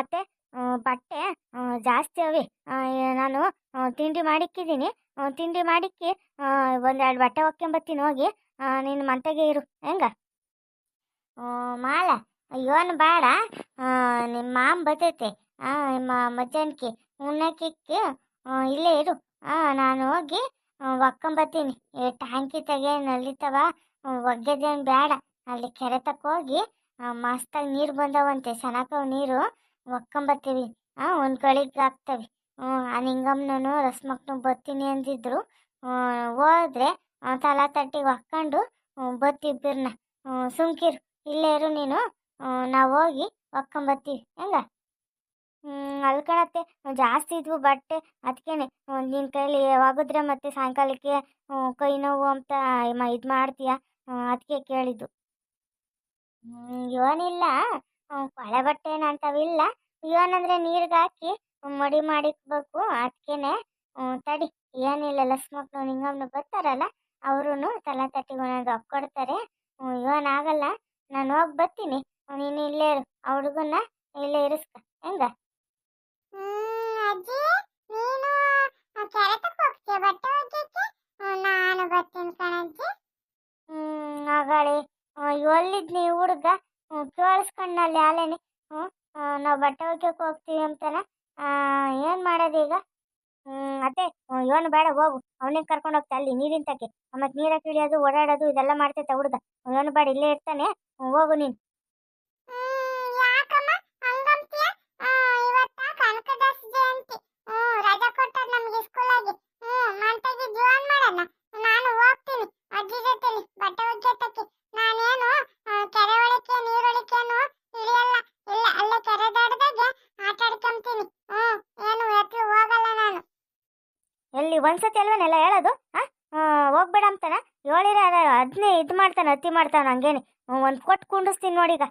ಅತ್ತೆ ಬಟ್ಟೆ ಜಾಸ್ತಿ ಅವೆ. ನಾನು ತಿಂಡಿ ಮಾಡಿಕ್ಕಿದ್ದೀನಿ. ತಿಂಡಿ ಮಾಡಿಕ್ಕಿ ಒಂದೆರಡು ಬಟ್ಟೆ ಒಕ್ಕೊಂಬತ್ತೀನಿ ಹೋಗಿ. ನೀನು ಮಂತೆಗೆ ಇರು ಹೆಂಗ. ಮಾಲ ಇವನು ಬೇಡ. ನಿಮ್ಮ ಮಾಮ ಬರ್ತೈತೆ ನಿಮ್ಮ ಮಧ್ಯಾಹ್ನಕ್ಕೆ ಉಣ್ಣಕ್ಕಿಕ್ಕಿ ಇಲ್ಲೇ ಇರು. ನಾನು ಹೋಗಿ ಒಕ್ಕೊಂಬತ್ತೀನಿ. ಟ್ಯಾಂಕಿ ತೆಗೆ ನಲ್ಲಿತವ ಒಗ್ಗದೇನು ಬೇಡ. ಅಲ್ಲಿ ಕೆರೆ ತಕ್ಕ ಹೋಗಿ ಮಸ್ತಾಗಿ ನೀರು ಬಂದವಂತೆ, ಸನಕವು ನೀರು ಒಕ್ಕೊಂಬತ್ತೀವಿ. ಒಂದು ಗಳಿಗೆ ಹಾಕ್ತವಿ. ಆ ನಿಂಗಮ್ಮನೂ ರಸ್ಮಕ್ಕನು ಬರ್ತೀನಿ ಅಂದಿದ್ರು. ಹೋದ್ರೆ ತಲಾ ತಟ್ಟಿಗೆ ಒಕ್ಕೊಂಡು ಬತ್ತಿಬ್ಬಿರ್ನ. ಸುಮ್ಕಿರು, ಇಲ್ಲೇ ಇರು ನೀನು. ನಾವು ಹೋಗಿ ಒಕ್ಕೊಂಬತ್ತೀವಿ ಹೆಂಗ. ಅಲ್ಕಣತ್ತೆ ಜಾಸ್ತಿ ಇದ್ವು ಬಟ್ಟೆ, ಅದಕ್ಕೇನೆ ನಿನ್ನ ಕೈಲಿ ಒಗಿದ್ರೆ ಮತ್ತೆ ಸಾಯಂಕಾಲಕ್ಕೆ ಕೈ ನೋವು ಅಂತ ಇದು ಮಾಡ್ತೀಯ, ಅದಕ್ಕೆ ಕೇಳಿದ್ದು. ಇವನಿಲ್ಲ, ಕೊಳೆ ಬಟ್ಟೆ ಏನಂತವಿಲ್ಲ. ಇವನಂದ್ರೆ ನೀರಿಗೆ ಹಾಕಿ ಮಡಿ ಮಾಡಿಕ್ಬೇಕು, ಅದಕ್ಕೇನೆ. ತಡಿ, ಏನಿಲ್ಲ, ಲಕ್ಷ್ಮಕ್ಕನು ನಿಂಗಮ್ಮನು ಬರ್ತಾರಲ್ಲ ಅವರು ತಲಾ ತಟ್ಟಿಗೆ ಒಂದೊಂದು ಒಕ್ಕೊಡ್ತಾರೆ. ಇವನಾಗಲ್ಲ, ನಾನು ಹೋಗಿ ಬರ್ತೀನಿ. ನೀನು ಇಲ್ಲೇ ಇರು, ಆ ಹುಡುಗನ್ನ ಇಲ್ಲೇ ಇರಿಸ್ಕ ಹೆಂಗ. ಅಜ್ಜಿ ನೀನು ಕೆರೆ ತಕ್ಕ ಹೋಗ್ತೀಯ ಬಟ್ಟೆ ಒಗ್ಯಕ್ಕೆ? ನಾನು ಬರ್ತೀನಿ ಕಣಜ್ಜಿ. ಆಗಾಳೆ ಎಲ್ಲಿದ್ನಿ ಹುಡುಗ ಕೇಳಿಸ್ಕೊಂಡಲ್ಲಿ ಅಲ್ಲೇನೆ. ನಾವು ಬಟ್ಟೆ ಒಗ್ಯಕ್ಕೆ ಹೋಗ್ತೀವಿ ಅಂತಾನ. ಏನು ಮಾಡೋದೀಗ? ಅತ್ತೆ ಇವನು ಬೇಡ, ಹೋಗು. ಅವನಿಗೆ ಕರ್ಕೊಂಡು ಹೋಗ್ತಾ ಅಲ್ಲಿ ನೀರಿನ ತಕ್ಕೆ. ಮತ್ತೆ ನೀರಕ್ಕೆ ಇಳಿಯೋದು ಓಡಾಡೋದು ಇದೆಲ್ಲ ಮಾಡ್ತೈತೆ ಹುಡುಗ. ಇವನು ಬೇಡ, ಇಲ್ಲೇ ಇರ್ತಾನೆ. ಹೋಗು ನೀನು. ಯಾಕಮ್ಮ ಹಂಗಂತೀಯ? ಇವತ್ತ ಕನಕದಾಸ ಜಯಂತಿ. ರಜಾ ಕೊಟ್ಟಾರ ನಮಗೆ ಸ್ಕೂಲಾಗಿ. ಮಂಟಗಿ ಜೋನ್ ಮಾಡೋಣ. ನಾನು ಹೋಗ್ತೀನಿ ಅಜ್ಜಿ ಜೊತೆಲಿ ಬಟ್ಟೆ ಒಗ್ಯಕ್ಕೆ. ನಾನೇನು ಕೆರೆ ಒಳಕ್ಕೆ ನೀರೊಳಕ್ಕೇನು ಇಳಿಯಲ್ಲ. ಇಲ್ಲ, ಅಲ್ಲೇ ಕೆರೆ ದಾಡ್ದಾಗೆ ಆಟ ಆಡ್ಕೊಂತೀನಿ. ಏನು ಎತ್ಲು ಹೋಗಲ್ಲ ನಾನು. ಎಲ್ಲಿ ಒಂದ್ಸತಿ ಅಲ್ವೇನೆಲ್ಲ ಹೇಳೋದು? ಹೋಗ್ಬೇಡ ಅಂತಾನ ಹೇಳಿರ ಅದನ್ನೇ ಇದು ಮಾಡ್ತಾನೆ, ಅತಿ ಮಾಡ್ತಾನೆ. ಹಂಗೇನೆ ಒಂದು ಕೊಟ್ಟು ಕುಂಡಿಸ್ತೀನಿ ನೋಡೀಗ.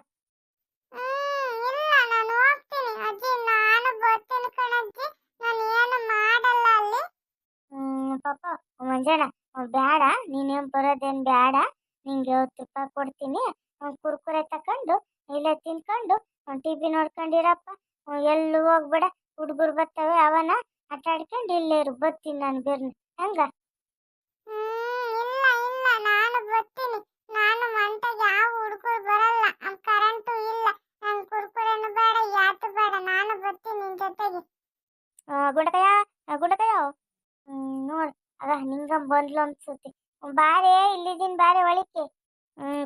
ಇಲ್ಲ, ನಾನು ಹೋಗ್ತೀನಿ ಅಜ್ಜಿ. ನಾನು ಬರ್ತೀನಿ ಕಣಜ್ಜಿ. ನಾನು ಏನು ಮಾಡಲ್ಲ ಅಲ್ಲಿ. ಪಾಪ ಮಂಜಣ್ಣ ಬೇಡ, ನೀನೇನು ಬರೋದೇನು ಬೇಡ. ನಿಂಗೆ 50 ರೂಪಾಯಿ ಕೊಡ್ತೀನಿ. ಕುರ್ಕುರೆ ತಕೊಂಡು ಇಲ್ಲೇ ತಿನ್ಕೊಂಡು ಟಿವಿ ನೋಡ್ಕೊಂಡಿರಪ್ಪ. ಎಲ್ಲೂ ಹೋಗ್ಬೇಡ. ಹುಡುಗರು ಬರ್ತವೆ, ಅವನ ಆಟ ಆಡ್ಕೊಂಡು ಇಲ್ಲೇ ಇರು. ಬರ್ತೀನಿ ನಾನು ಬೇರ್ನ ಹೆಂಗ. ಇಲ್ಲ ಇಲ್ಲ, ನಾನು ಬರ್ತೀನಿ. ನಾನು ಮಂಟಗೆ ಯಾವ ಹುಡುಗರು ಬರಲ್ಲ. ಕರೆಂಟು ಇಲ್ಲ. ನಂಗೆ ಕುರ್ಕುರೆನು ಬೇಡ, ಯಾತು ಬೇಡ. ನಾನು ಬರ್ತೀನಿ ನಿನ್ ಜೊತೆಗೆ. ಗುಂಡಕಯ್ಯ ಗುಂಡಕಯ್ಯ, ನೋಡು ಆಗ ನಿಂಗಮ್ಮ ಬಂದ್ಲು ಅನ್ಸುತ್ತೆ. ಬಾರೇ, ಇಲ್ಲಿದ್ದೀನಿ, ಬಾರೆ ಒಳಿಕೆ.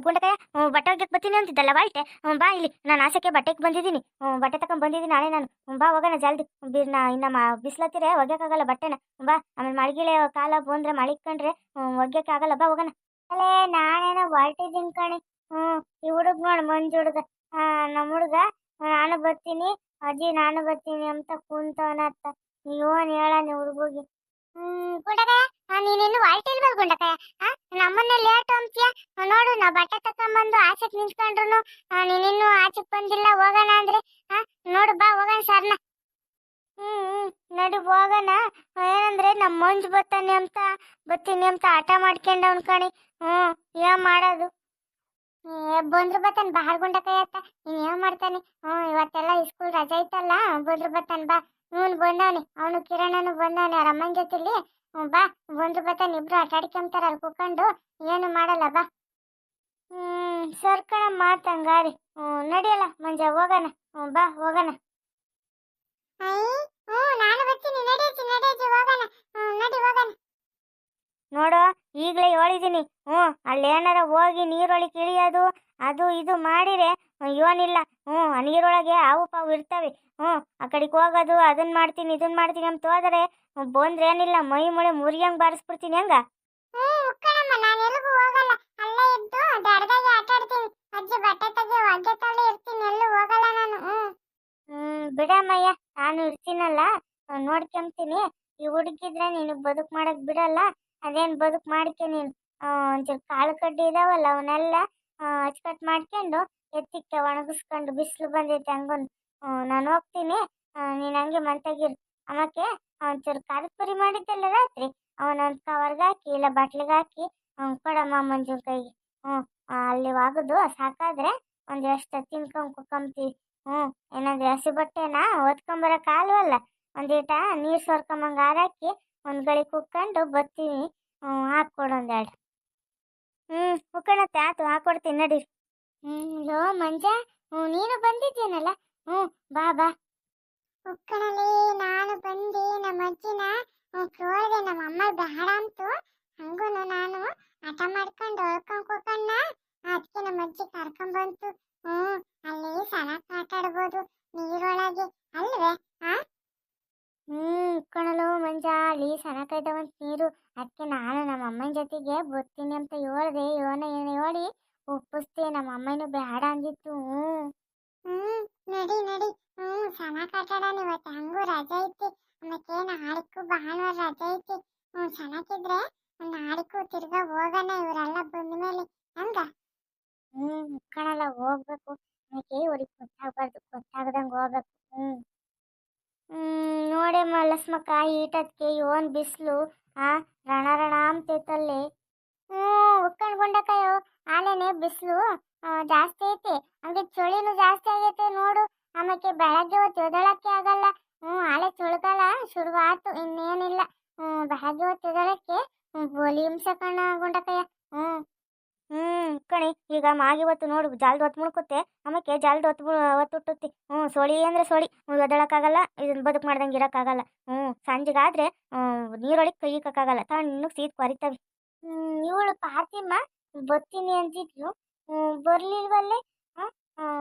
ಗುಂಡಕಯ್ಯ ಬಟ್ಟೆ ಒಗ್ಯಕ್ಕೆ ಬರ್ತೀನಿ ಅಂತಿದ್ದಲ್ಲ, ಬಾಯ್ಟೆ. ಬಾ ಇಲ್ಲಿ, ನಾನು ಆಸೆಗೆ ಬಟ್ಟೆಗೆ ಬಂದಿದ್ದೀನಿ. ಬಟ್ಟೆ ತಗೊಂಡು ಬಂದಿದ್ದೀನಿ ನಾಳೆ ನಾನು. ಬಾ ಹೋಗೋಣ ಜಲ್ದಿ. ಇನ್ನ ಬಿಸ್ಲತ್ತಿರೆ ಒಗ್ಯಕ್ಕಾಗಲ್ಲ ಬಟ್ಟೆನ. ಬಾ, ಆಮೇಲೆ ಮಳಗಿಳೆ ಕಾಲ ಬಂದ್ರೆ ಮಳಿಕೊಂಡ್ರೆ ಒಗ್ಯಕ್ಕಾಗಲ್ಲ. ಬಾ ಹೋಗೋಣ. ಅಲ್ಲೇ ನಾನೇನೋ ಹೊರಟಿದ್ದೀನಿ ಕಣೆ. ಈ ಹುಡುಗ ನೋಡು, ಮಂಜು ಹುಡುಗ. ನಮ್ಮ ಹುಡುಗ ನಾನು ಬರ್ತೀನಿ ಅಜ್ಜಿ, ನಾನು ಬರ್ತೀನಿ ಅಂತ ಕುಂತವನತ್ತ. ಇವನ್ ಹೇಳಾನೆ ಹುಡುಗಿಗೆ. ಗುಂಡಕಾಯ, ನೀನಿನ್ನು ಹೊರಟಿಲ್ವಲ್ ಗುಂಡಕಾಯ? ನಮ್ಮನ್ನ ಲೇಟ್ ಅಂತೀಯ ನೋಡು. ನಾ ಬಟ್ಟೆ ತಕೊಂಬಂದು ಆಚೆಗೆ ನಿಂತ್ಕೊಂಡ್ರು ನೀನಿನ್ನು ಆಚೆಗೆ ಬಂದಿಲ್ಲ. ಹೋಗೋಣ ಅಂದ್ರೆ ನೋಡು, ಬಾ ಹೋಗೋಣ ಸರ್ನ. ನಡು ಹೋಗೋಣ. ಏನಂದ್ರೆ ನಮ್ಮ ಮಂಜು ಬರ್ತೀನಿ ಅಂತ ಆಟ ಮಾಡ್ಕೊಂಡವನ್ ಕಣಿ. ಏನ್ ಮಾಡೋದು? ಬಂದ್ರು ಬತ್ತಾನ ಬಾ ಗುಂಡಕಾಯ ಅತ್ತ. ನೀನ್ ಏನ್ ಮಾಡ್ತಾನೆ? ಇವತ್ತೆಲ್ಲ ಸ್ಕೂಲ್ ರಜಾ ಐತಲ್ಲ, ಬಂದ್ರು ಬತ್ತಾನ ಬಾ. ಇವನು ಬಂದವನಿ, ಅವನು ಕಿರಣನು ಬಂದವನಿ ಅವ್ರ ಅಮ್ಮನ ಜೊತೆಲಿ. ಬಾ, ಬಂದ್ರು ಬತ್ತಾನ. ಇಬ್ರು ಆಟ ಆಡ್ಕೊಂತಾರ ಅಲ್ಲಿ ಕೂಕೊಂಡು. ಏನು ಮಾಡಲ್ಲ, ಬಾ. ಸರ್ಕಣ ಮಾತಂಗಾರಿ. ನಡಿಯಲ್ಲ ಮಂಜ, ಹೋಗೋಣ. ಬಾ ಹೋಗೋಣ. ನಾನು ಬರ್ತೀನಿ. ನಡೆಯಜ್ಜಿ ಹೋಗೋಣ. ನಡಿ ಹೋಗೋಣ. ನೋಡು, ಈಗಲೇ ಹೇಳಿದ್ದೀನಿ. ಅಲ್ಲೇನಾರ ಹೋಗಿ ನೀರೊಳಗೆ ಇಳಿಯೋದು ಅದು ಇದು ಮಾಡಿರೆ ಇವನಿಲ್ಲ. ಆ ನೀರೊಳಗೆ ಹಾವು ಪಾವು ಇರ್ತವೆ. ಆ ಕಡೆಗೆ ಹೋಗೋದು, ಅದನ್ನ ಮಾಡ್ತೀನಿ ಇದನ್ನ ಮಾಡ್ತೀನಿ ಅಂತ ಹೋದರೆ ಬಂದ್ರೆ ಏನಿಲ್ಲ, ಮೈ ಮುಳೆ ಮುರಿಯಂಗ್ ಬಾರಿಸ್ಬಿಡ್ತೀನಿ ಹೆಂಗ. ನಾನು ಎಲ್ಲಿಗೂ ಹೋಗಲ್ಲ. ಅಲ್ಲೇ ಇದ್ದು ದಡದಾಗೆ ಆಟ ಆಡ್ತೀನಿ. ಅಜ್ಜಿ ಬಟ್ಟೆ ತೆಗೆ ಒಗ್ಗೆ ತಳ್ಳಿ ಇರ್ತೀನಿ. ಎಲ್ಲೂ ಹೋಗಲ್ಲ ನಾನು. ಬಿಡಮ್ಮಯ್ಯ, ನಾನು ಇರ್ತೀನಲ್ಲ, ನೋಡ್ಕೊಂತೀನಿ. ಈ ಹುಡುಗಿದ್ರೆ ನೀನು ಬದುಕು ಮಾಡಕ್ ಬಿಡಲ್ಲ. ಅದೇನು ಬದುಕು ಮಾಡ್ಕೆ ನೀನು. ಒಂಚೂರು ಕಾಳು ಕಡ್ಡಿ ಇದಾವಲ್ಲ, ಅವನ್ನೆಲ್ಲ ಅಚ್ಚುಕಟ್ಟು ಮಾಡ್ಕೊಂಡು ಎತ್ತಿಕ್ಕೆ ಒಣಗಿಸ್ಕೊಂಡು. ಬಿಸಿಲು ಬಂದೈತೆ ಹಂಗೊಂದು. ನಾನು ಹೋಗ್ತೀನಿ, ನೀನು ಹಂಗೆ ಮಂತಾಗಿರು. ಆಮೇಲೆ ಒಂಚೂರು ಖಾರದ ಪುರಿ ಮಾಡಿದ್ದಲ್ಲ ರಾತ್ರಿ, ಅವನೊಂದು ಕವರ್ಗೆ ಹಾಕಿ ಇಲ್ಲ ಬಾಟ್ಲಿಗೆ ಹಾಕಿ ಕೊಡಮ್ಮ ಮಂಜು ಕೈಗೆ. ಅಲ್ಲಿ ಒಗದು ಸಾಕಾದ್ರೆ ಒಂದು ಎಷ್ಟು ತಿನ್ಕೊಂಡು ಕುಕ್ಕಂತೀವಿ. ಹ್ಞೂ ಏನಾದ್ರು ಹಸಿ ಬಟ್ಟೆನ ಹೊತ್ಕೊಂಬರಕ್ಕಾಲ್ವಲ್ಲ, ಒಂದೀಟ ನೀರು ಸೋರ್ಕೊಂಬಂಗೆ ಹಾರಾಕಿ ಒಂದು ಗಳಿ ಕುಕ್ಕೊಂಡು ಬರ್ತೀನಿ. ಹಾಕ್ಕೊಡು ಒಂದೆರಡು. ಕುಕ್ಕಣತ್ತೆ ಆಯ್ತು, ಹಾಕ್ಕೊಡ್ತೀನಿ ನಡೀರಿ. ಲೋ ಮಂಜ, ನೀನು ಬಂದಿದ್ದೇನಲ್ಲ? ಬಾ ಬಾ. ಉಕ್ಕಣಲಿ ನಾನು ಬಂದು ನಮ್ಮ ಅಜ್ಜಿನ ಕೇಳಿದೆ, ನಮ್ಮ ಅಮ್ಮ ಬೇಡ ಅಂತು. ಹಂಗೂನು ನಾನು ಹಠ ಮಾಡ್ಕೊಂಡು ಹೊಳ್ಕೊಂಡ್ ಕೂಕಣ್ಣ, ಅದಕ್ಕೆ ನಮ್ಮ ಅಜ್ಜಿ ಕರ್ಕೊಂಡ್ ಬಂತು. ಅಲ್ಲಿ ಚೆನ್ನಾಗಿ ಆಟ ಆಡ್ಬೋದು ನೀರೊಳಗೆ ಅಲ್ವೇ? ಆ ಕಣಲು ಮಂಜ, ಅಲ್ಲಿ ಸನಕೈದವಂತ ನೀರು. ಅದಕ್ಕೆ ನಾನು ನಮ್ಮ ಅಮ್ಮನ ಜೊತೆಗೆ ಬರ್ತೀನಿ ಅಂತ ಹೇಳ್ದೆ. ಏನು ಹೇಳಿ ಒಪ್ಪಿಸ್ದೆ. ನಮ್ಮ ಅಮ್ಮನೂ ಬೇಡ ಅಂದಿತ್ತು. ನಡಿ ನಡಿ. ಚೆನ್ನಾಗಿ ಆಟ ಆಡೋಣ ಇವತ್ತು, ಹಂಗೂ ರಜೆ ಐತಿ. ಮತ್ತೆ ನಾಳಿಗೂ ಭಾನುವಾರ ರಜೆ ಐತಿ. ಚೆನ್ನಾಗಿದ್ರೆ ನಾಳಿಗೂ ತಿರ್ಗಾ ಹೋಗೋಣ ಇವರೆಲ್ಲ ಬಂದ್ಮೇಲೆ. ಹಂಗ ಕಣಲ್ಲ ಹೋಗ್ಬೇಕು. ನನಗೆ ಇವ್ರಿಗೆ ಗೊತ್ತಾಗ್ಬಾರ್ದು, ಗೊತ್ತಾಗ್ದಂಗೆ ಹೋಗ್ಬೇಕು. ನೋಡೆ ಲಕ್ಷ್ಮಕ್ಕ, ಈಟದ್ಕೆ ಇವನ್ ಬಿಸಿಲು ರಣ ರಣ ಅಂತೈತಲ್ಲಿ. ಉಕ್ಕಣ್ಕೊಂಡಕಾಯೋ ಆಲೇನೆ ಬಿಸಿಲು ಜಾಸ್ತಿ ಐತಿ. ಹಂಗೆ ಚಳಿನೂ ಜಾಸ್ತಿ ಆಗೈತೆ ನೋಡು. ಆಮೇಲೆ ಬೆಳಗ್ಗೆ ಹೊತ್ತು ಎದಳಕ್ಕೆ ಆಗಲ್ಲ. ಆಲೆ ಚಳಿಗಾಲ ಶುರುವಾತು, ಇನ್ನೇನಿಲ್ಲ. ಬೆಳಗ್ಗೆ ಹೊತ್ತು ಎದಳಕ್ಕೆ ಬೋಲಿ ಹಿಂಸೆ ಕಣ ಗುಂಡಕಾಯ. ಕಣಿ ಈಗ ಮಾಗಿವತ್ತು ನೋಡು, ಜಾಲ್ದು ಹೊತ್ತು ಮುಳ್ಕುತ್ತೆ. ಆಮೇಲೆ ಜಾಲ್ದು ಹೊತ್ತುಟ್ಟುತ್ತಿ. ಸೋಳಿ ಅಂದ್ರೆ ಸೋಳಿ, ಎದಳಕ್ಕಾಗಲ್ಲ. ಇದನ್ನ ಬದುಕು ಮಾಡ್ದಂಗೆ ಇರೋಕ್ಕಾಗಲ್ಲ. ಸಂಜೆಗಾದ್ರೆ ನೀರೊಳಗೆ ಕೈ ಇಕ್ಕಾಗಲ್ಲ, ತಣ್ಣಗೆ ಸೀಟ್ ಕೊರಿತವೆ. ಇವಳು ಪಾತಿಮ್ಮ ಬರ್ತೀನಿ ಅಂತಿದ್ಲು, ಬರ್ಲಿಲ್ವಲ್ಲೇ?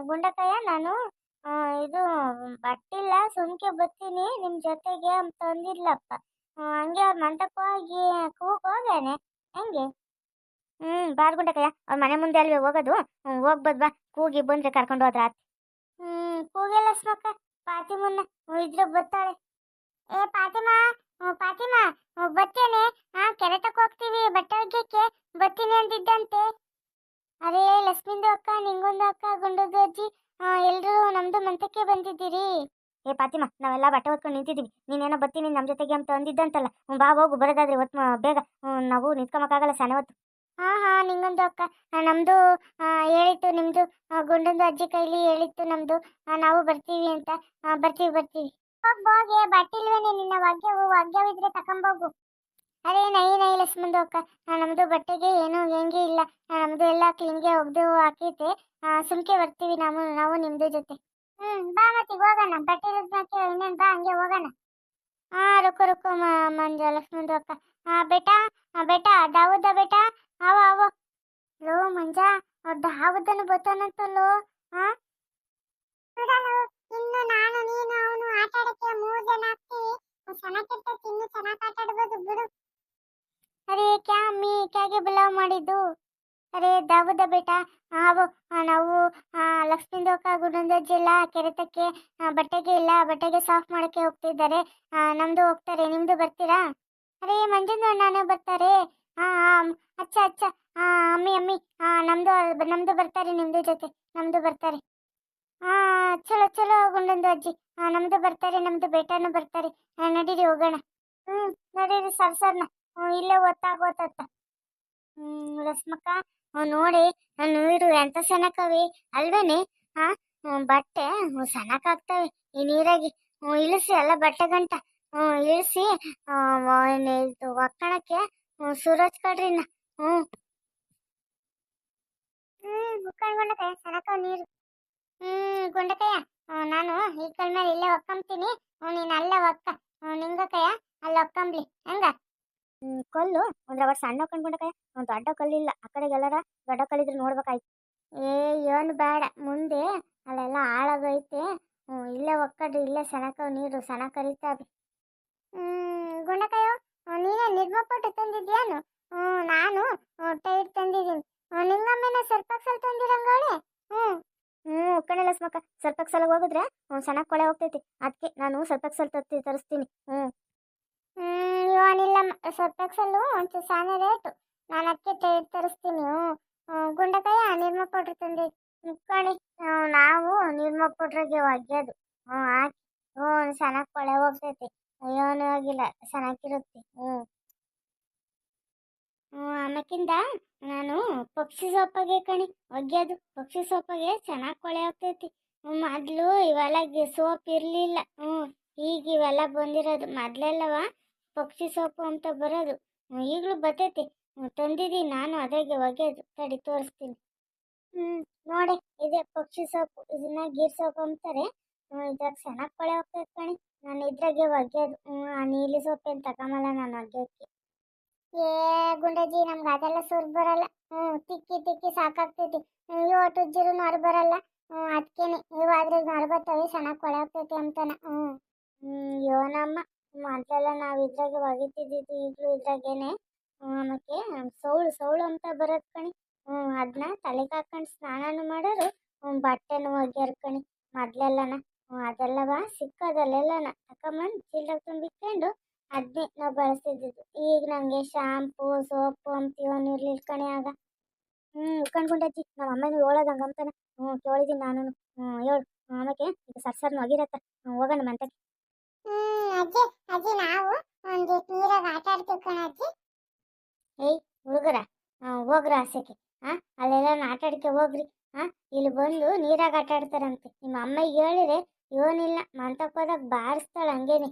ಗುಂಡಕಾಯ, ನಾನು ಇದು ಬಟ್ಟಿಲ್ಲ, ಸುಮ್ಕೆ ಬರ್ತೀನಿ ನಿಮ್ಮ ಜೊತೆಗೆ ಅಂತ ಅಂದಿದ್ಲಪ್ಪ. ಹಂಗೆ ಅವ್ರ ಮಂಟಪ ಹೋಗಿ ಕೂಗೋಗೇನೆ ಹೆಂಗೆ? ಬಾರ್ ಗುಂಡಕಾಯ, ಅವ್ರ ಮನೆ ಮುಂದೆ ಅಲ್ವೇ ಹೋಗೋದು. ಹೋಗ್ಬದ್ ಬಾ, ಕೂಗಿ ಬಂದ್ರೆ ಕರ್ಕೊಂಡು ಹೋದ್ರ ಆತ. ಕೂಗಿಲ್ಲ ಸ್ಮಕ್ಕ, ಪಾತಿಮನ್ನ ಇದ್ರೆ ಬರ್ತಾಳೆ. ಏ ಪಾತಿಮಾ, ಪಾತಿಮಾ ಬರ್ತೇನೆ. ಕೆರೆ ತಕ್ಕ ಹೋಗ್ತೀವಿ ಬಟ್ಟೆ ಒಗ್ಯಕ್ಕೆ, ಬರ್ತೀನಿ ಅಂತಿದ್ದಂತೆ. ಅರೇ ಲಕ್ಷ್ಮಿಂದು ಅಕ್ಕ, ನಿಂಗೊಂದು ಅಕ್ಕ, ಗುಂಡದು ಅಜ್ಜಿ, ಎಲ್ರೂ ನಮ್ದು ಮಂತಕ್ಕೆ ಬಂದಿದ್ದೀರಿ. ಏ ಪಾತಿಮಾ, ನಾವೆಲ್ಲ ಬಟ್ಟೆ ಹೊತ್ಕೊಂಡು ನಿಂತಿದ್ದೀವಿ. ನೀನೇನೋ ಬರ್ತೀನಿ ನಮ್ಮ ಜೊತೆಗೆ ಅಂತ ಅಂದಿದ್ದಂತಲ್ಲ. ಬಾ ಹೋಗು, ಬರೋದಾದ್ರೆ ಹೊತ್ತು ಬೇಗ. ನಾವು ನಿಂತ್ಕೊಂಬಕ್ಕಾಗಲ್ಲ ಸಣ್ಣ ಹೊತ್ತು. ನಿಂಗೊಂದು ಅಕ್ಕ, ನಮ್ದು ಹೇಳಿತ್ತು, ನಿಮ್ದು ಗುಂಡಂದು ಅಜ್ಜಿ ಕೈಲಿ ಹೇಳಿತ್ತು ನಮ್ದು, ನಾವು ಬರ್ತೀವಿ ಅಂತ. ಬರ್ತೀವಿ ಬರ್ತೀವಿ. ಹೋಗಿ ಬಟ್ಟಿಲ್ವೇನೆ ನಿನ್ನ ವಾಗ್ಯವಿದ್ರೆ ತಕೊಂಬೋಗು. ಅರೇ ನೈ ಲಕ್ಷ್ಮಂದು ಅಕ್ಕ, ನಮ್ದು ಬಟ್ಟೆಗೆ ಏನು ಹೆಂಗೆ ಇಲ್ಲ. ನಮ್ದು ಎಲ್ಲ ಕ್ಲೀನ್ಗೆ ಒಗ್ದು ಹಾಕೈತೆ. ಸುಮ್ಕೆ ಬರ್ತೀವಿ ನಾವು ನಿಮ್ದು ಜೊತೆ. ಬಾ ಮತ್ತೆ ಹೋಗೋಣ, ಬಟ್ಟೆ ಇನ್ನೇನು ಬಾ, ಹಂಗೆ ಹೋಗೋಣ. ರುಕೋ ಮಂಜ ಲಕ್ಷ್ಮಂದು ಅಕ್ಕ. ಬೇಟಾ ಬೇಟಾ, ದಾವುದ ಬೇಟಾ, ಆವೋ. ಲೋ ಮಂಜ, ದಾವುದನು ಬರ್ತಾನಂತಲ್ಲೋ. ಇನ್ನು ನಾನು ನೀನು ಅವನು ಆಟ ಆಡಕ್ಕೆ 3 ಜನ ಆಗ್ತೀವಿ. ಚೆನ್ನಾಗಿರ್ತೈತಿ, ಇನ್ನು ಚೆನ್ನಾಗಿ ಆಟ ಆಡ್ಬೋದು ಬಿಡು. ಅರೆ ಕ್ಯಾ ಅಮ್ಮಿ, ಕ್ಯಾಗೆ ಬುಲಾವ್ ಮಾಡಿದ್ದು? ಅರೆ ದಾವುದ ಬೇಟಾ, ಆವೋ. ನಾವು ಲಕ್ಷ್ಮೀಂದು ಅಕ್ಕ, ಗುಂಡಂದಜ್ಜಿ ಎಲ್ಲ ಕೆರೆತಕ್ಕೆ ಬಟ್ಟೆಗೆ ಇಲ್ಲ, ಬಟ್ಟೆಗೆ ಸಾಫ್ ಮಾಡೋಕ್ಕೆ ಹೋಗ್ತಿದ್ದಾರೆ. ನಮ್ದು ಹೋಗ್ತಾರೆ, ನಿಮ್ದು ಬರ್ತೀರಾ? ಅರೆ ಮಂಜಂದು ಅಣ್ಣನೇ ಬರ್ತಾರೆ. ಅಚ್ಚ ಅಮ್ಮಿ, ನಮ್ದು ಬರ್ತಾರೆ, ನಿಮ್ದು ಜೊತೆ ನಮ್ದು ಬರ್ತಾರೆ. ಚಲೋ ಗುಂಡಂದು ಅಜ್ಜಿ, ನಮ್ದು ಬರ್ತಾರೆ, ನಮ್ದು ಬೇಟಾನು ಬರ್ತಾರೆ. ನಡೀರಿ ಹೋಗೋಣ. ನಡೀರಿ ಸರ್ನ, ಇಲ್ಲೇ ಗೊತ್ತಾಗೋತತ್ತ. ಲಕ್ಷ್ಮಕ್ಕ, ನೋಡಿ ನೀರು ಎಂತ ಸೆನಕವಿ ಅಲ್ವೇನೆ? ಬಟ್ಟೆ ಸೆನಕಾಗ್ತವೆ ಈ ನೀರಾಗಿ. ಇಳಿಸಿ ಎಲ್ಲ ಬಟ್ಟೆ ಗಂಟ ಇಳಿಸಿ ಒಕ್ಕಣಕ್ಕೆ ಸೂರಜ್ ಕಡ್ರಿನ. ಗುಂಡಕಾಯ ಸೆನಕ ನೀರು. ಗುಂಡಕಾಯ, ನಾನು ಈ ಕಲ್ ಮೇಲೆ ಇಲ್ಲೇ ಒಕ್ಕಂತೀನಿ, ನೀನು ಅಲ್ಲೇ ಒಕ್ಕ. ನಿಂಗಕಾಯ ಅಲ್ಲಿ ಒಕ್ಕಂಬ್ಲಿ ಹೆಂಗ? ಕಲ್ಲು ಒಂದ್ರ ಅವರ್ ಸಣ್ಣ ಕಂಡ್ಕೊಂಡಕಾಯ, ದೊಡ್ಡ ಕಲ್ಲಿಲ್ಲ. ಆ ಕಡೆಗೆಲ್ಲರ ದೊಡ್ಡ ಕಲ್ಲಿದ್ರೆ ನೋಡ್ಬೇಕಾಯ್ತು. ಏನು ಬೇಡ, ಮುಂದೆ ಅಲ್ಲೆಲ್ಲ ಆಳಾಗೈತೆ. ಇಲ್ಲೇ ಒಕ್ಕಡ್ರಿ, ಇಲ್ಲೇ ಸೆನಕ ನೀರು ಸೆನ ಕರಿತಾವೆ. ಗುಂಡಕಾಯೋ, ನೀನೇ ನಿರ್ಮಪಟ್ಟು ತಂದಿದ್ಯಾನು? ನಾನು ಟೈಟ್ ತಂದಿದ್ದೀನಿ. ನಿಂಗಮ್ಮೇನ ಸ್ವಲ್ಪ ತಂದಿರಂಗಾಳೆ. ಕಣೆ ಲಕ್ಷ್ಮಕ್ಕ, ಸ್ವಲ್ಪ ಸಲ ಹೋಗಿದ್ರೆ ಚೆನ್ನಾಗಿ ಕೊಳೆ ಹೋಗ್ತೈತಿ. ಅದಕ್ಕೆ ನಾನು ಸ್ವಲ್ಪ ತರಿಸ್ತೀನಿ. ಇವನಿಲ್ಲ ಸರ್ಪೆಕ್ಸಲ್ಲು ಒಂಚೂರು ಸಾನೆ ರೇಟು, ನಾನು ಅದಕ್ಕೆ ಟೈಟ್ ತರಿಸ್ತೀನಿ. ಗುಂಡಕಾಯ ನಿರ್ಮ ಪೌಡ್ರ್ ತಂದೆ ಕಣಿ. ನಾವು ನಿರ್ಮ ಪೌಡ್ರಿಗೆ ಒಗ್ಯೋದು ಹಾಕಿ ಚೆನ್ನಾಗಿ ಕೊಳೆ ಹೋಗ್ತೈತಿ. ಏನೂ ಆಗಿಲ್ಲ, ಚೆನ್ನಾಗಿರುತ್ತೆ. ಆಮೇಕಿಂದ ನಾನು ಪಕ್ಷಿ ಸೊಪ್ಪಾಗೆ ಕಣಿ ಒಗ್ಯೋದು. ಪಕ್ಷಿ ಸೊಪ್ಪಾಗೆ ಚೆನ್ನಾಗಿ ಕೊಳೆ ಹೋಗ್ತೈತಿ. ಮೊದಲು ಇವೆಲ್ಲ ಸೋಪ್ ಇರಲಿಲ್ಲ. ಈಗ ಇವೆಲ್ಲ ಬಂದಿರೋದು. ಮೊದಲೆಲ್ಲವ ಪಕ್ಷಿ ಸೋಪು ಅಂತ ಬರೋದು. ಈಗಲೂ ಬರ್ತೈತಿ. ತಂದಿದ್ದೀನಿ ನಾನು, ಅದಾಗೆ ಒಗೆಯೋದು. ತಡಿ ತೋರಿಸ್ತೀನಿ. ನೋಡಿ, ಇದೆ ಪಕ್ಷಿ ಸೊಪ್ಪು. ಇದನ್ನ ಗೀರ್ ಸೊಪ್ಪು ಅಂತಾರೆ. ಇದ್ರಾಗ ಚೆನ್ನಾಗಿ ಕೊಳೆ ಹೋಗ್ತೈತೆ ಕಣಿ. ನಾನು ಇದ್ರಾಗೆ ಒಗೆಯೋದು. ಆ ನೀಲಿ ಸೊಪ್ಪು ಏನು ತಗೊಂಬಲ್ಲ ನಾನು ಒಗೆಯೋಕ್ಕೆ. ಏ ಗುಂಡಜ್ಜಿ, ನಮ್ಗೆ ಅದೆಲ್ಲ ಸುರ್ ಬರಲ್ಲ. ತಿಕ್ಕಿ ತಿಕ್ಕಿ ಸಾಕಾಗ್ತೈತಿ. ಒಟ್ಟು ಉಜ್ಜಿರು ನೊರ ಬರಲ್ಲ. ಅದಕ್ಕೇನೆ ಇವಾದ್ರೆ ನೊರ ಬರ್ತವೆ, ಚೆನ್ನಾಗಿ ಕೊಳೆ ಹೋಗ್ತೈತಿ ಅಂತಾನ. ಯೋನಮ್ಮ, ಮೊದಲೆಲ್ಲ ನಾವು ಇದ್ರಾಗೆ ಒಗಿತಿದ್ದಿದ್ದು. ಈಗಲೂ ಇದ್ರಾಗೇನೆ. ಆಮೇಲೆ ಸೌಳು ಸೌಳು ಅಂತ ಬರೋದು ಕಣಿ. ಅದನ್ನ ತಲೆಗೆ ಹಾಕೊಂಡು ಸ್ನಾನನೂ ಮಾಡೋರು, ಬಟ್ಟೆನೂ ಒಗ್ಯಾರ ಕಣಿ ಮೊದಲೆಲ್ಲನ. ಅದೆಲ್ಲವ ಸಿಕ್ಕದಲ್ಲೆಲ್ಲನ ತಕೊಂಬಂದು ಚೀಲದಾಗ ತುಂಬಿಕೊಂಡು ಅದನ್ನೇ ನಾವು ಬಳಸ್ತಿದ್ದಿದ್ದು. ಈಗ ನನಗೆ ಶಾಂಪು ಸೋಪು ಅಂತ ಇವನು ಇರ್ಲಿಲ್ಲ ಕಣಿ ಆಗ. ಕಣ್ಗುಂಡಜ್ಜಿ, ನಮ್ಮ ಅಮ್ಮನೂ ಹೇಳೋದಂಗ ಅಂತಾನೆ. ಕೇಳಿದ್ದೀನಿ ನಾನು. ಹೇಳು. ಆಮೇಲೆ ಈಗ ಸರ್ಸರ್ನ ಒಗಿರತ್ತ. ಹೋಗೋಣ ಮಂತಕ್ಕೆ. ಅಜ್ಜಿ ಅಜ್ಜಿ, ನಾವು ಒಂದಿಷ್ಟು ನೀರಾಗ ಆಟ ಆಡ್ತೀವಿ ಕಣಜ್ಜಿ. ಏಯ್ ಹುಡುಗರ, ಹೋಗ್ರ ಆಸೆಗೆ. ಅಲ್ಲೆಲ್ಲ ಆಟ ಆಡಕ್ಕೆ ಹೋಗ್ರಿ. ಇಲ್ಲಿ ಬಂದು ನೀರಾಗ ಆಟ ಆಡ್ತಾರಂತೆ. ನಿಮ್ಮ ಅಮ್ಮಗೆ ಹೇಳಿದ್ರೆ ಇವನಿಲ್ಲ ಮಂತಕ್ಕೆ ಹೋದಾಗ ಬಾರಿಸ್ತಾಳೆ ಹಂಗೇನೆ.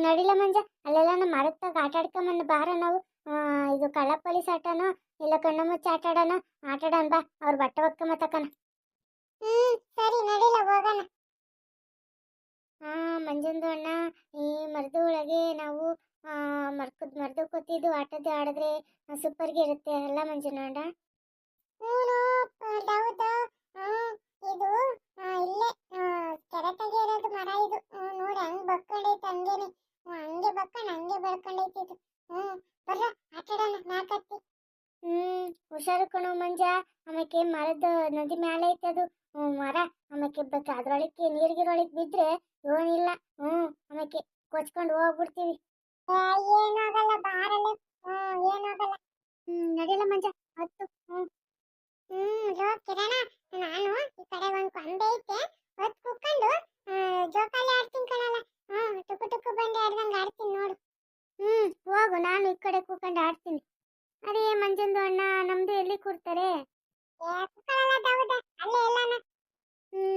ನಡಿಲ ಮಂಜ, ಅಲ್ಲೆಲ್ಲ ನಮ್ಮ ಮರತ್ತಾಗ ಆಟ ಆಡ್ಕೊಂಬಂದು ಬಾರ ನಾವು. ಇದು ಕಳ್ಳ ಪೊಲೀಸ್ ಆಟನೋ ಇಲ್ಲ ಕಣ್ಣು ಮುಚ್ಚಿ ಆಟ ಆಡೋಣ. ಆಟ ಆಡೋಣ ಬಾ. ಅವ್ರ ಬಟ್ಟೆ ಒಕ್ಕೊಂಬತ್ತಕನ. ಸರಿ, ನಡಿಲ ಹೋಗೋಣ. ಮಂಜಂದು ಅಣ್ಣ, ಈ ಮರದ ಒಳಗೆ ನಾವು ಮರ್ದು ಕೂತಿದ್ದು ಆಟದ ಆಡಿದ್ರೆ ಸೂಪರ್ಗೆ ಇರುತ್ತೆ ಅಲ್ಲ ಮಂಜುನ ಅಣ್ಣ? ಹೌದು. ಇದು ಇಲ್ಲೇ ಕೆರೆತಾಗೆ ಇರೋದು ಮರ ಇದು. ನೋಡಿ ಹಂಗ್ ಬಕ್ಕೊಂಡೈತೆ ಹಂಗೇನೆ. ಹಂಗೆ ಬಕ್ಕೊಂಡು ಹಂಗೆ ಬೆಳ್ಕೊಂಡೈತಿ ಇದು. ಬರ್ರ ಆಟಾಡೋಣ ನಾಲ್ಕತ್ತಿ. ಹುಷಾರು ಕಣೋ ಮಂಜ. ಆಮೇಲೆ ಮರದ ನದಿ ಮೇಲೆ ಐತೆ ಅದು ಮರ. ಆಮೇಲೆ ಅದ್ರೊಳಕ್ಕೆ ನೀರ್ಗಿರೊಳಗೆ ಬಿದ್ರೆ ಏನಿಲ್ಲ. ಆಮೇಲೆ ಕೊಚ್ಕೊಂಡು ಹೋಗ್ಬಿಡ್ತೀವಿ. ಏನಾಗಲ್ಲ, ಬಾರಲ್ಲ. ಏನಾಗಲ್ಲ. ನಡಿಯಲ್ಲ ಮಂಜ, ಹತ್ತು. ಕಿರಣ, ನಾನು ಈ ಕಡೆ ಒಂದು ಕೊಂಬೆ ಐತೆ ಹೊತ್ತು ಕುಕ್ಕೊಂಡು ಜೋಕಾಲಿ ಆಡ್ತೀನಿ ಕಣಲ್ಲ. ಟುಕು ಟುಕು ಬಂಡೆ ಆಡ್ದಂಗೆ ಆಡ್ತೀನಿ ನೋಡು. ಹೋಗು, ನಾನು ಈ ಕಡೆ ಕೂತ್ಕೊಂಡು ಆಡ್ತೀನಿ. ಅದೇ ಮಂಜಂದು ಅಣ್ಣ, ನಮ್ದು ಎಲ್ಲಿ ಕೂರ್ತಾರೆ? ಕುಕ್ಕಳಲ್ಲ ದೌದ, ಅಲ್ಲೇ ಎಲ್ಲಾನ.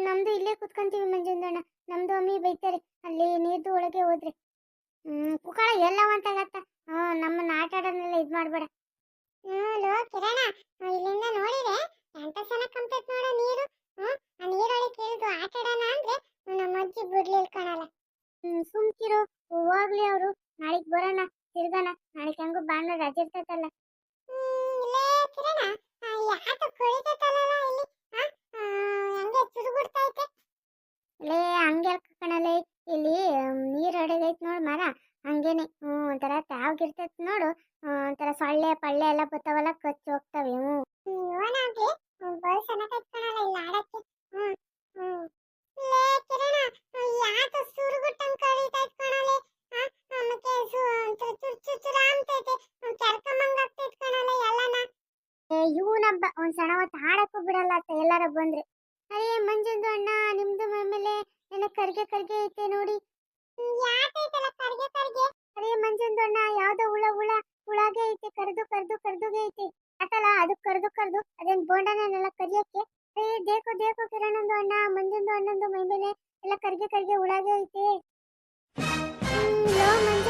ನಮ್ದು ಇಲ್ಲೇ ಕೂತ್ಕೊಂತೀವಿ ಮಂಜಂದು ಅಣ್ಣ. ನಮ್ದು ಅಮ್ಮಿ ಬೈತಾರೆ ಅಲ್ಲಿ ನೀರ್ದು ಒಳಗೆ ಹೋದ್ರೆ. ಕುಕ್ಕಳ ಎಲ್ಲವಂತಾಗತ್ತ. ನಮ್ಮನ್ನ ಆಟ ಆಡೋದನ್ನೆಲ್ಲ ಇದು ಮಾಡ್ಬೇಡ. ಲೋ ಕಿರಣ, ಇಲ್ಲಿಂದ ನೋಡಿದ್ರೆ ಎಂತ ಚೆನ್ನಾಗಿ ಕಂಪ್ಲೀಟ್ ನೋಡೋ ನೀರು. ಆ ನೀರೊಳಗೆ ಇಳಿದು ಆಟ ಆಡೋಣ ಅಂದ್ರೆ ನಮ್ಮ ಅಜ್ಜಿ ಬಿಡ್ಲಿಲ್ಲ ಕಣಲ್ಲ. ಸುಮ್ಕಿರು, ಹೋಗ್ಲಿ ಅವರು. ನಾಳೆಗೆ ಬರೋಣ, ತಿರ್ಗಾನ. ನಾಳೆಗೆ ಹೆಂಗು ಭಾನುವಾರ ರಜೆ ಇರ್ತೈತಲ್ಲ. ಲೇ ಕಿರಣ, ಯಾಕೆ ಕೊಳಿತೈತಲ್ಲ ಇಲ್ಲಿ? ಹಂಗೆ ಚುರುಗುಡ್ತೈತೆ. ಲೇ ಹಂಗೆ ಕಣಲೆ, ಇಲ್ಲಿ ನೀರು ಅಡಗೈತೆ ನೋಡು ಮರ. ಹಂಗೇನೆ ಒಂಥರ ತಾವ್ಗಿರ್ತೈತೆ ನೋಡು. ಒಂಥರ ಸೊಳ್ಳೆ ಪಳ್ಳೆ ಎಲ್ಲ ಬರ್ತಾವಲ್ಲ, ಕಚ್ಚಿ ಹೋಗ್ತವೆ. ಇವನಾಗ್ಲಿ ಬಲ್ ಚೆನ್ನಾಗೈತೆ ಕಣಲ್ಲ ಇಲ್ಲಿ ಆಡಕ್ಕೆ. ಲೇ ಕಿರಣ, ಯಾಕೆ ಸುರುಗುಟ್ಟಂಗ್ ಕಳಿತೈತೆ ಕಣಲೆ? ಆಮೇಲೆ ಚುಚ್ಚುರ ಅಂತೈತೆ, ಕೆರ್ಕಂಬಂಗ್ ಆಗ್ತೈತೆ ಕಣಲೆ ಎಲ್ಲನ. ಇವನಬ್ಬ ಒಂದ್ ಸಣ್ಣ ಹೊತ್ತು ಆಡಕ್ಕೂ ಬಿಡಲ್ಲ ಅಂತ ಎಲ್ಲಾರ ಬಂದ್ರೆ. ಅಯ್ಯೇ ಮಂಜಂದು ಅಣ್ಣ, ನಿಮ್ದು ಮೇಲೆ ನನ್ನ ಕರ್ಗೆ ಕರ್ಗೆ ಐತೆ ನೋಡಿ. ಯಾಕೈತಲ್ಲ ಕರ್ಗೆ ಕರ್ಗೆ? ಅದೇ ಮಂಜಂದು ಅಣ್ಣ, ಯಾವ್ದೋ ಹುಳಗೆ ಐತೆ, ಕರ್ದುಗೆ ಐತೆ ಆತಲ್ಲ. ಅದು ಕರ್ದು ಅದೇನ್ ಬೋಂಡನೆಲ್ಲ ಕರಿಯಕ್ಕೆ. ದೇಕೋ ಕಿರಣಂದು ಅಣ್ಣ, ಮಂಜಂದು ಅಣ್ಣಂದು ಮೈ ಮೇಲೆ ಎಲ್ಲ ಕರ್ಗೆ ಹುಳಗೆ ಐತೆ. ಲೋ ಮಂಜ,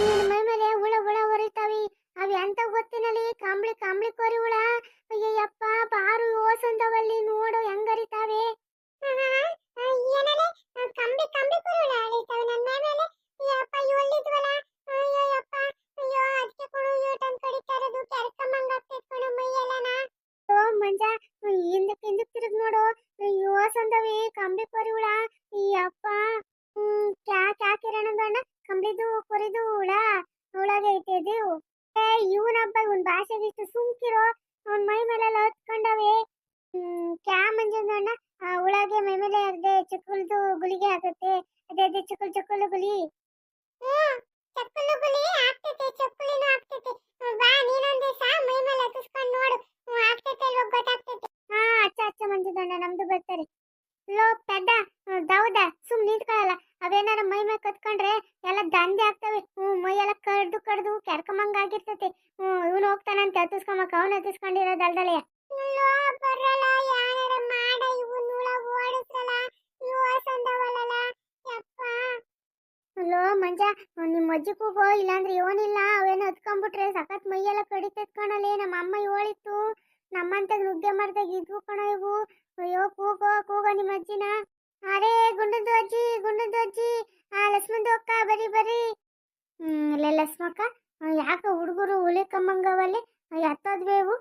ನಿನ್ನ ಮೈ ಮೇಲೆ ಹುಳ ಹೊರಿತಾವಿ. ಅವು ಎಂತ ಗೊತ್ತಿನಲ್ಲಿ, ಕಾಂಬ್ಳಿ ಕೋರಿ ಹುಳ. ಅಯ್ಯಪ್ಪ, ಬಾರು ಓಸಂದವಲ್ಲಿ ನೋಡು ಹೆಂಗರಿತಾವೆ. ಏನಲೆ ಕಂಬಿ ಕುರುಳ ಅಳಿತಾವೆ ನನ್ನ ಮೇಲೆ. ಯಪ್ಪ ಇವಲ್ಲಿದ್ವಲ್ಲ. ಅಯ್ಯಪ್ಪ, ಅಯ್ಯೋ ಅದಕ್ಕೆ ಕೊಡು ಯೂಟನ್ ಕಡಿತಾ ಇರೋದು. ಕೆರ್ಕಂಬಂಗ್ ಆಗ್ತೈತೆ ಕಣು ಮೈಯೆಲ್ಲನ. ಓ ಮಂಜ, ಹಿಂದಕ್ಕೆ ತಿರುಗಿ ನೋಡು. ಓಸಂದವಿ ಕಂಬಳಿ ಕೋರಿ ಹುಳ. ಅಯ್ಯಪ್ಪ, ಕ್ಯಾ ಕಿರಣಂದು ಅಣ್ಣ, ಕಂಬಳಿದು ಕೊರಿದು ಹುಳಗೆ ಐತೆ ಇದು. ಇವನಬ್ಬ, ಇವನ್ ಭಾಷೆಗೆ ಇಷ್ಟು ಸುಮ್ಕಿರೋ. ಅವನ್ ಮೈ ಮೇಲೆಲ್ಲ ಹತ್ಕೊಂಡವೆ. ಕ್ಯಾ ಮಂಜಂದು ಅಣ್ಣ, ಹುಳಗೆ ಮೈ ಮೇಲೆ ಅದೇ ಚಕ್ಕಲ್ದು ಗುಳಿಗೆ ಆಗುತ್ತೆ. ಅದೇ ಚಕ್ಕಲ್ ಗುಳಿ. ಚಕ್ಕಲು ಗುಳಿ ಆಗ್ತೈತೆ, ಚಕ್ಕುಲಿನೂ ಆಗ್ತೈತೆ. ಬಾ ನೀನೊಂದ್ ದಿವಸ ಮೈ ಮೇಲೆ ಹತ್ತಿಸ್ಕೊಂಡು ನೋಡು. ಆಗ್ತೈತೆ ಇಲ್ವ ಗೊತ್ತಾಗ್ತೈತೆ. ಅಚ್ಚ ಮಂಜಂದು ಅಣ್ಣ, ನಮ್ದು ಬರ್ತಾರೆ. ಲೋ ಪೆದ್ದ ದೌದ, ಸುಮ್ ನಿಂತ್ಕೊಳ್ಳಲ್ಲ. ಅವೇನಾರ ಮೈ ಮೇಲೆ ಕತ್ಕೊಂಡ್ರೆ ಎಲ್ಲ ದಂಧೆ ಆಗ್ತವೆ. ಮೈ ಎಲ್ಲ ಕಡ್ದು ಕೆರ್ಕಂಬಂಗ್ ಆಗಿರ್ತೈತೆ. ಇವನು ಹೋಗ್ತಾನಂತೆ ಹತ್ತಿಸ್ಕೊಂಬಕ್. ಅವನು ಹತ್ತಿಸ್ಕೊಂಡಿರೋದಲ್ದಲೆ. ಬರಲ್ಲ, ಯಾರ ಮಂಜ ನಿಮ್ಮ ಅಜ್ಜಿ ಕೂಗೋ ಇಲ್ಲಾಂದ್ರೆ ಏನಿಲ್ಲ ಅವೇನೋ ಹತ್ಕೊಂಡ್ಬಿಟ್ರೆ ಸಖತ್ ಮೈಯೆಲ್ಲ ಕಡಿತೈತ್ ಕಣಲೆ ನಮ್ಮ ಅಮ್ಮ ಹೇಳಿತ್ತು ನಮ್ಮಂತಾಗ ನುಗ್ಗೆ ಮರದಾಗ ಇದ್ವು ಕಣ ಇವು ಅಯ್ಯೋ ಕೂಗೋ ನಿಮ್ಮ ಅಜ್ಜಿನ ಅರೇ ಗುಂಡದ್ದು ಅಜ್ಜಿ ಲಕ್ಷ್ಮಂದು ಅಕ್ಕ ಬರಿ ಬರಿ ಅಲ್ಲೇ ಲಕ್ಷ್ಮಕ್ಕ ಯಾಕ ಹುಡುಗರು ಹುಲಿ ಕಮ್ಮಂಗವಲ್ಲಿ ಎತ್ತೋದ್ವೇವು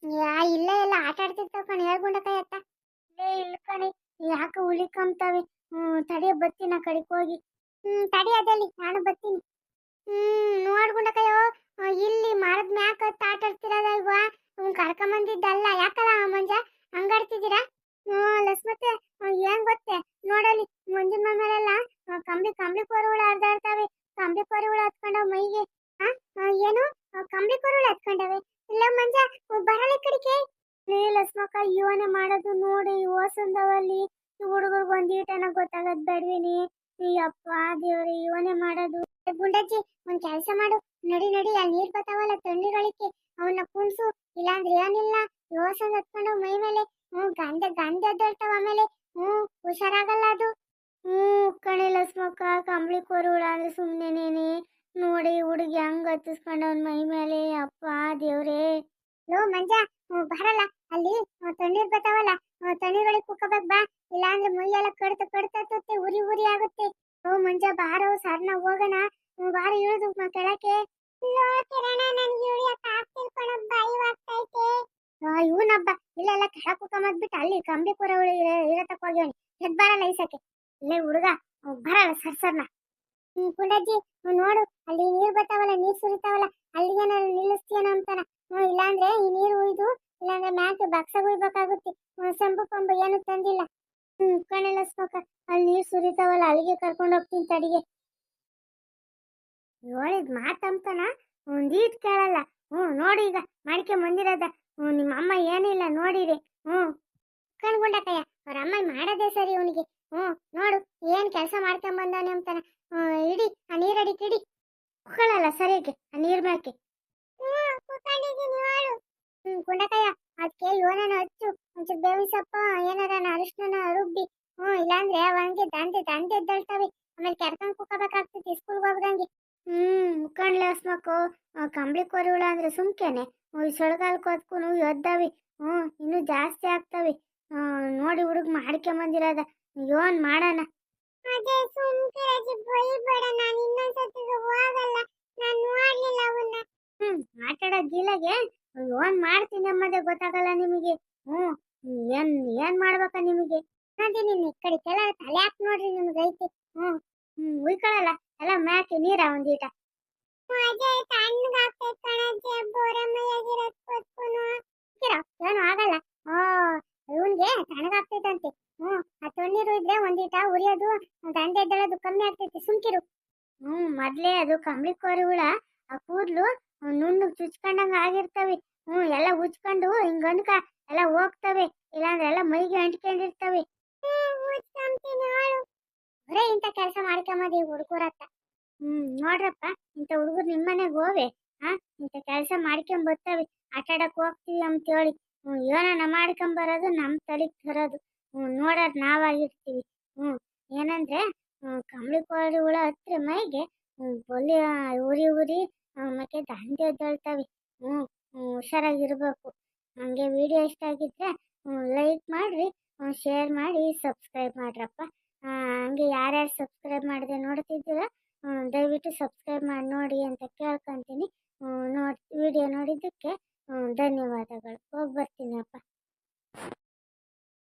ಇಲ್ಲ ಎಲ್ಲ ಆಟ ಆಡ್ತಿರ್ತಾವ ಕಣೆ ಹೇಳ್ಕೊಂಡಕ್ಕ ಎತ್ತ ಇಲ್ಲ ಕಣೆ ಯಾಕ ಹುಲಿ ಕಮ್ತಾವೆ ತಡಿಯ ಬತ್ತೀನಿ ಆ ಕಡೆಗೆ ಹೋಗಿ ತಡಿ ಅದಲ್ಲಿ ನಾನು ಬರ್ತೀನಿ ನೋಡ್ಕೊಂಡಕಯ್ಯೋ ಇಲ್ಲಿ ಮರದ ಮ್ಯಾಕ ಆಟ ಆಡ್ತಿರೋದ ಇವ ಕರ್ಕೊಂಬಂದಿದ್ದಲ್ಲ ಯಾಕಲ್ಲ ಮಂಜ ಹಂಗಾಡ್ತಿದ್ದೀರಾ ಲಕ್ಷ್ಮತ್ತೆ ಏನ್ ಗೊತ್ತೇ ನೋಡಲಿ ಮುಂದಿನ ಮೇಲೆಲ್ಲ ಕಂಬಳಿ ಕೋರುಗಳು ಹರಿದಾಡ್ತಾವೆ ಕಂಬಳಿ ಕೋರುಗಳು ಹತ್ಕೊಂಡವ್ ಮೈಗೆ ಏನು ಕಂಬಳಿ ಕೋರುಗಳು ಹತ್ಕೊಂಡವೆ ಇಲ್ಲ ಮಂಜ ಬರಲಿ ಕಡಿಕೆ ಲಕ್ಷ್ಮಕ್ಕ ಯೋನೆ ಮಾಡೋದು ನೋಡಿ ಓಸಂದವಲ್ಲಿ ಹುಡುಗರ್ಗ ಒಂದ್ ಈಟನ ಗೊತ್ತಾಗದ್ ಬೇಡ್ವಿನಿ ಅಪ್ಪ ದೇವ್ರಿ ಇವನೇ ಮಾಡೋದು ಗುಂಡಜ್ಜಿ ಒಂದ್ ಕೆಲ್ಸ ಮಾಡು ನಡಿ ಅಲ್ಲಿ ನೀರ್ ಬರ್ತಾವಲ್ಲ ತಣ್ಣೀರೊಳಿಕೆ ಅವನ್ನ ಕುಣ್ಸು ಇಲ್ಲಾಂದ್ರೆ ಏನಿಲ್ಲ ಯೋಸಂದ್ ಹತ್ಕೊಂಡು ಮೈ ಮೇಲೆ ಗಂಧೆ ಎದ್ದೇಳ್ತಾವ ಆಮೇಲೆ ಹುಷಾರಾಗಲ್ಲ ಅದು ಕಣೆ ಲಕ್ಷ್ಮಕ್ಕ ಕಂಬಳಿ ಕೋರುಳ ಅಂದ್ರೆ ಸುಮ್ನೆನೇನೆ ನೋಡಿ ಹುಡುಗಿ ಹಂಗ ಹತ್ತಿಸ್ಕೊಂಡವನ್ ಮೈ ಮೇಲೆ ಅಪ್ಪ ದೇವ್ರೇ ಲೋ ಮಂಜ ಬರಲ್ಲ ಅಲ್ಲಿ ತಣ್ಣೀರ್ ಬರ್ತಾವಲ್ಲ ತಣ್ಣೀರೊಳಗೆ ಕುಕ್ಕಬೇಕು ಬಾ ಇಲ್ಲಾಂದ್ರೆ ಮೈಯೆಲ್ಲ ಕಡ್ತತ್ತೆ ಉರಿ ಆಗುತ್ತೆ ಮಂಜ ಬಾರೋ ಸರ್ನ ಹೋಗೋಣ ಬಾರ ಇಳಿದು ಕೆಳಕ್ಕೆ ಇವನಬ್ಬ ಇಲ್ಲೆಲ್ಲ ಕೆಳಕ್ ಕುಕ್ಕಮದ್ಬಿಟ್ಟು ಅಲ್ಲಿ ಕಂಬಳಿ ಕೂರವಳು ಇರತಕ್ಕ ಹೋಗ್ಯವನಿ ಎದ್ ಬರಲ್ಲ ಈಸಕ್ಕೆ ಇಲ್ಲೇ ಹುಡುಗ ಬರಲ್ಲ ಸರ್ನ ಕುಂಡಜ್ಜಿ ನೋಡು ಅಲ್ಲಿ ನೀರ್ ಬರ್ತಾವಲ್ಲ ನೀರ್ ಸುರಿತಾವಲ್ಲ ಅಲ್ಲಿಗೆ ನಾನು ನಿಲ್ಲಿಸ್ತೀಯನ ಅಂತಾನ ಇಲ್ಲಾಂದ್ರೆ ಈ ನೀರು ಉಯ್ದು ಇಲ್ಲಾಂದ್ರೆ ಮ್ಯಾಕ್ ಬಕ್ಸ ಉಯ್ಬೇಕಾಗುತ್ತೆ ಸೆಂಬು ಕೊಂಬು ಏನು ತಂದಿಲ್ಲ ಕಣೆಲ್ಲ ಸ್ಮೋಕ ಅಲ್ಲಿ ನೀರ್ ಸುರಿತಾವಲ್ಲ ಅಲ್ಲಿಗೆ ಕರ್ಕೊಂಡು ಹೋಗ್ತೀನಿ ತಡಿಗೆ ಹೇಳಿದ್ ಮಾತಂತಾನ ಒಂದೀಟ್ ಕೇಳಲ್ಲ ನೋಡಿ ಈಗ ಮಾಡಿಕೆ ಬಂದಿರೋದ ನಿಮ್ಮ ಅಮ್ಮ ಏನಿಲ್ಲ ನೋಡಿರಿ ಕಣ್ಕೊಂಡಕಯ್ಯ ಅವ್ರ ಅಮ್ಮ ಮಾಡೋದೇ ಸರಿ ಅವನಿಗೆ ನೋಡು ಏನ್ ಕೆಲಸ ಮಾಡ್ಕೊಂಡ್ ಬಂದಾನೆ ಅಂತಾನ ಇಡಿ ಆ ನೀರಡಿ ಕಿಡಿ ಕುಕ್ಕಳಲ್ಲ ಸರಿಯಾಗಿ ಆ ನೀರ್ ಮ್ಯಾಕೆ ಕುಂಡಕಯ್ಯ ಅದಕ್ಕೆ ಯೋನನ ಹಚ್ಚು ಒಂಚೂರು ಬೇವಿನ ಸೊಪ್ಪು ಏನಾರ ಅರಿಶಿನ ರುಬ್ಬಿ ಇಲ್ಲಾಂದ್ರೆ ಅವನಿಗೆ ದಂದೆ ಎದ್ದೇಳ್ತಾವೆ ಆಮೇಲೆ ಕೆರ್ಕೊಂಡ್ ಕುಕ್ಕಬೇಕಾಗ್ತೈತಿ ಸ್ಕೂಲ್ಗೆ ಹೋಗ್ದಂಗೆ ಕಣ್ಲ ಮಕ್ಕಳು ಕಂಬಳಿ ಕೋರಿಗಳು ಅಂದ್ರೆ ಸುಮ್ಕೆನೆ ಸೊಳಗಾಲ್ಕು ಅದಕ್ಕೂ ಎದ್ದಾವಿ ಇನ್ನು ಜಾಸ್ತಿ ಆಗ್ತಾವೆ ನೋಡಿ ಹುಡುಗ ಮಾಡ್ಕೊಂಬಂದಿರೋದ ಯೋನ್ ಮಾಡೋಣ ಅದೇ ಸುಮ್ಕೆ ಬೈಬೇಡ ನಾನು ಇನ್ನೊಂದ್ಸತಿ ಹೋಗಲ್ಲ ನಾನು ನೋಡ್ಲಿಲ್ಲ ಅವನ್ನ ಆಟಾಡೋ ಗೀಲಾಗೆ ಯೋನ್ ಮಾಡ್ತೀನಿ ನಮ್ಮದೇ ಗೊತ್ತಾಗಲ್ಲ ನಿಮಗೆ ಏನ್ ಮಾಡ್ಬೇಕ ನಿಮಗೆ ಅಂತೀನಿ ಈ ಕಡೆ ಕೆಲ ತಲೆ ಹಾಕಿ ನೋಡ್ರಿ ನಿಮ್ಗೆ ಐತಿ ಉಯ್ಕೊಳ್ಳಲ್ಲ ಎಲ್ಲ ಮ್ಯಾಕೆ ನೀರ ಒಂದೀಟ ಏನು ಆಗಲ್ಲ ಇವನ್ಗೆ ತಣ್ಣಗಾಗ್ತೈತಂತೆ ಆ ತಣ್ಣೀರು ಇದ್ರೆ ಒಂದೀಟ ಉರಿಯೋದು ದಂಡೆ ಎದ್ದೇಳೋದು ಕಮ್ಮಿ ಆಗ್ತೈತಿ ಸುಮ್ಕಿರು ಮೊದ್ಲೇ ಅದು ಕಂಬಳಿ ಕೋರಿಗಳ ಆ ಕೂದ್ಲು ನುಣ್ಣು ಚುಚ್ಕೊಂಡಂಗ ಆಗಿರ್ತವೆ ಎಲ್ಲ ಉಚ್ಕೊಂಡು ಹಿಂಗನ್ಕ ಎಲ್ಲ ಹೋಗ್ತವೆ ಇಲ್ಲಾಂದ್ರೆ ಎಲ್ಲ ಮೈಗೆ ಅಂಟ್ಕೊಂಡಿರ್ತವೆ ಬರೇ ಇಂಥ ಕೆಲಸ ಮಾಡ್ಕೊಂಬದಿ ಹುಡುಗರತ್ತ ನೋಡ್ರಪ್ಪ ಇಂಥ ಹುಡುಗರು ನಿಮ್ಮನೆಗೆ ಹೋವೆ ಇಂಥ ಕೆಲಸ ಮಾಡ್ಕೊಂಡ್ ಬರ್ತವೆ ಆಟಾಡಕ್ ಹೋಗ್ತೀವಿ ಅಂತೇಳಿ ಏನನ ಮಾಡ್ಕೊಂಬರೋದು ನಮ್ಮ ತಲೆಗೆ ತರೋದು ನೋಡೋದು ನಾವಾಗಿರ್ತೀವಿ ಏನಂದ್ರೆ ಕಂಬಳಿ ಕೋರಿಗಳ ಹತ್ರ ಮೈಗೆ ಬೊಲಿ ಉರಿ ಮತ್ತೆ ದಂಡೆ ಎದ್ದೇಳ್ತಾವೆ ಹುಷಾರಾಗಿರ್ಬೇಕು ಹಂಗೆ ವಿಡಿಯೋ ಇಷ್ಟ ಆಗಿದ್ರೆ ಲೈಕ್ ಮಾಡ್ರಿ ಶೇರ್ ಮಾಡಿ ಸಬ್ಸ್ಕ್ರೈಬ್ ಮಾಡ್ರಪ್ಪ ಹಂಗೆ ಯಾರ್ಯಾರು ಸಬ್ಸ್ಕ್ರೈಬ್ ಮಾಡದೆ ನೋಡ್ತಿದ್ದೀರ ದಯವಿಟ್ಟು ಸಬ್ಸ್ಕ್ರೈಬ್ ಮಾಡಿ ನೋಡಿ ಅಂತ ಕೇಳ್ಕೊಂತೀನಿ ವಿಡಿಯೋ ನೋಡಿದ್ದಕ್ಕೆ ಧನ್ಯವಾದಗಳು ಹೋಗಿ ಬರ್ತೀನಿ ಅಪ್ಪ